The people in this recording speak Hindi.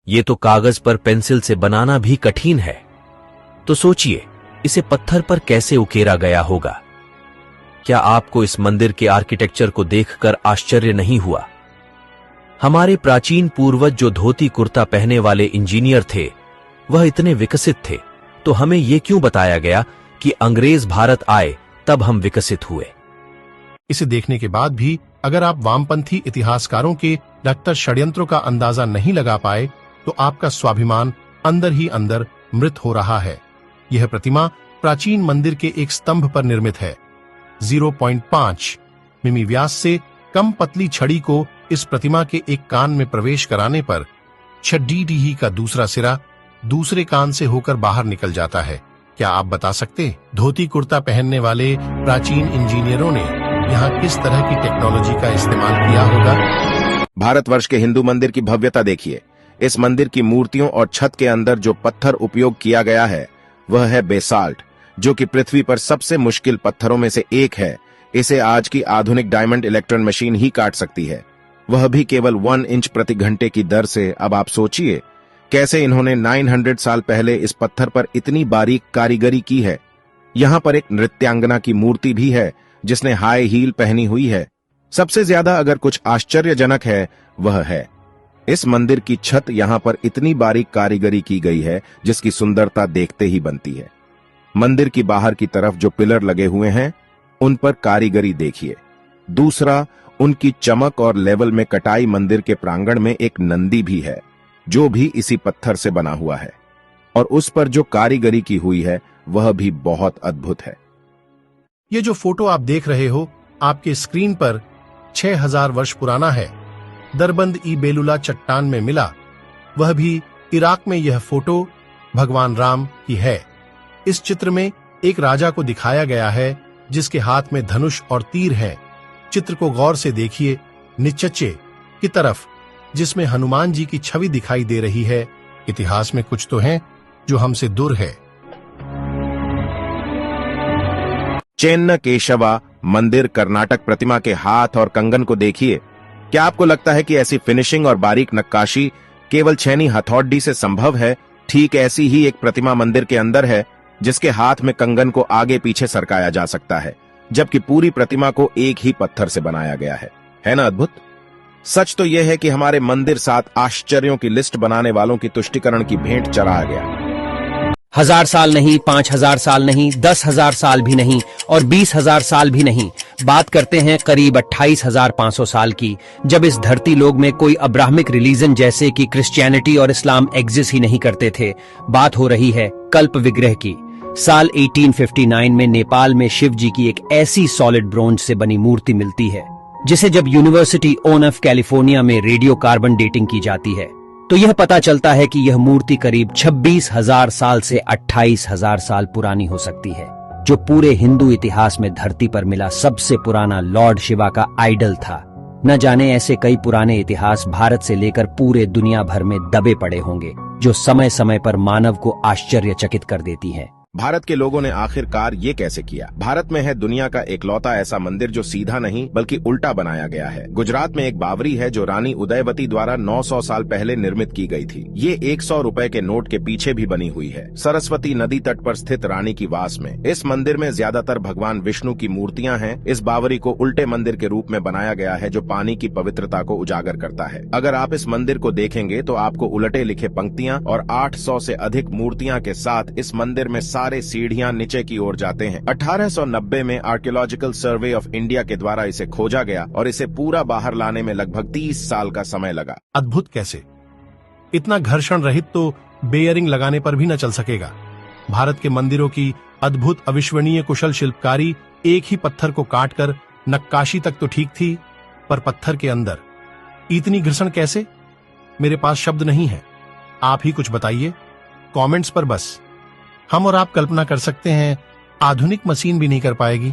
ये तो कागज पर पेंसिल से बनाना भी कठिन है, तो सोचिए इसे पत्थर पर कैसे उकेरा गया होगा। क्या आपको इस मंदिर के आर्किटेक्चर को देखकर आश्चर्य नहीं हुआ? हमारे प्राचीन पूर्वज जो धोती कुर्ता पहने वाले इंजीनियर थे, वह इतने विकसित थे, तो हमें यह क्यों बताया गया कि अंग्रेज भारत आए तब हम विकसित हुए? इसे देखने के बाद भी अगर आप वामपंथी इतिहासकारों के डॉक्टर षड्यंत्रों का अंदाजा नहीं लगा पाए, तो आपका स्वाभिमान अंदर ही अंदर मृत हो रहा है। यह प्रतिमा प्राचीन मंदिर के एक स्तंभ पर निर्मित है। 0.5 मिमी व्यास से कम पतली छड़ी को इस प्रतिमा के एक कान में प्रवेश कराने पर 6 का दूसरा सिरा दूसरे कान से होकर बाहर निकल जाता है। क्या आप बता सकते धोती कुर्ता पहनने वाले प्राचीन इंजीनियरों ने यहाँ किस तरह की टेक्नोलॉजी का इस्तेमाल किया होगा? भारतवर्ष के हिंदू मंदिर की भव्यता देखिए। इस मंदिर की मूर्तियों और छत के अंदर जो पत्थर उपयोग किया गया है वह है बेसाल्ट, जो कि पृथ्वी पर सबसे मुश्किल पत्थरों में से एक है। इसे आज की आधुनिक डायमंड इलेक्ट्रॉन मशीन ही काट सकती है, वह भी केवल 1 इंच प्रति घंटे की दर से। अब आप सोचिए कैसे इन्होंने 900 साल पहले इस पत्थर पर इतनी बारीक कारीगरी की है। यहाँ पर एक नृत्यांगना की मूर्ति भी है जिसने हाई हील पहनी हुई है। सबसे ज्यादा अगर कुछ आश्चर्यजनक है वह है इस मंदिर की छत। यहाँ पर इतनी बारीक कारीगरी की गई है जिसकी सुंदरता देखते ही बनती है। मंदिर की बाहर की तरफ जो पिलर लगे हुए हैं उन पर कारीगरी देखिए। दूसरा, उनकी चमक और लेवल में कटाई। मंदिर के प्रांगण में एक नंदी भी है जो भी इसी पत्थर से बना हुआ है, और उस पर जो कारीगरी की हुई है वह भी बहुत अद्भुत है। ये जो फोटो आप देख रहे हो आपके स्क्रीन पर 6000 वर्ष पुराना है। दरबंद ई बेलुला चट्टान में मिला, वह भी इराक में। यह फोटो भगवान राम की है। इस चित्र में एक राजा को दिखाया गया है जिसके हाथ में धनुष और तीर है। चित्र को गौर से देखिए, नीचे की तरफ जिसमें हनुमान जी की छवि दिखाई दे रही है। इतिहास में कुछ तो है जो हमसे दूर है। चेन्न केशवा मंदिर कर्नाटक प्रतिमा के हाथ और कंगन को देखिए। क्या आपको लगता है कि ऐसी फिनिशिंग और बारीक नक्काशी केवल छेनी हथौड़ी से संभव है? ठीक ऐसी ही एक प्रतिमा मंदिर के अंदर है जिसके हाथ में कंगन को आगे पीछे सरकाया जा सकता है, जबकि पूरी प्रतिमा को एक ही पत्थर से बनाया गया है ना अद्भुत? सच तो यह है कि हमारे मंदिर 7 आश्चर्यों की लिस्ट बनाने वालों की तुष्टिकरण की भेंट चढ़ा गया। 1000 साल नहीं, 5000 साल नहीं, 10,000 साल भी नहीं और 20,000 साल भी नहीं। बात करते हैं करीब 28,500 साल की, जब इस धरती लोक में कोई अब्राहमिक रिलीजन जैसे कि क्रिश्चियनिटी और इस्लाम एग्जिस्ट ही नहीं करते थे। बात हो रही है कल्प विग्रह की। साल 1859 में नेपाल में शिव जी की एक ऐसी सॉलिड ब्रोंज से बनी मूर्ति मिलती है जिसे जब यूनिवर्सिटी ऑफ कैलिफोर्निया में रेडियो कार्बन डेटिंग की जाती है तो यह पता चलता है कि यह मूर्ति करीब 26,000 साल से 28,000 साल पुरानी हो सकती है, जो पूरे हिंदू इतिहास में धरती पर मिला सबसे पुराना लॉर्ड शिवा का आइडल था। न जाने ऐसे कई पुराने इतिहास भारत से लेकर पूरे दुनिया भर में दबे पड़े होंगे जो समय समय पर मानव को आश्चर्यचकित कर देती हैं। भारत के लोगों ने आखिरकार ये कैसे किया? भारत में है दुनिया का एकलौता ऐसा मंदिर जो सीधा नहीं बल्कि उल्टा बनाया गया है। गुजरात में एक बावरी है जो रानी उदयवती द्वारा 900 साल पहले निर्मित की गई थी। ये 100 रुपए के नोट के पीछे भी बनी हुई है, सरस्वती नदी तट पर स्थित रानी की वास में। इस मंदिर में ज्यादातर भगवान विष्णु की मूर्तियां हैं। इस बावरी को उल्टे मंदिर के रूप में बनाया गया है जो पानी की पवित्रता को उजागर करता है। अगर आप इस मंदिर को देखेंगे तो आपको उलटे लिखे पंक्तियां और 800 से अधिक मूर्तियां के साथ इस मंदिर में सारे सीढ़ियां नीचे की ओर जाते हैं। 1890 में आर्कियोलॉजिकल सर्वे ऑफ इंडिया के द्वारा इसे खोजा गया और इसे पूरा बाहर लाने में लगभग 30 साल का समय लगा। अद्भुत कैसे? इतना घर्षण रहित तो बेयरिंग लगाने पर भी न चल सकेगा। भारत के मंदिरों की अद्भुत अविश्वनीय कुशल शिल्पकारी एक ही पत्थर को काटकर नक्काशी तक तो ठीक थी, पर पत्थर के अंदर इतनी घर्षण कैसे? मेरे पास शब्द नहीं है, आप ही कुछ बताइए कमेंट्स पर। बस हम और आप कल्पना कर सकते हैं, आधुनिक मशीन भी नहीं कर पाएगी।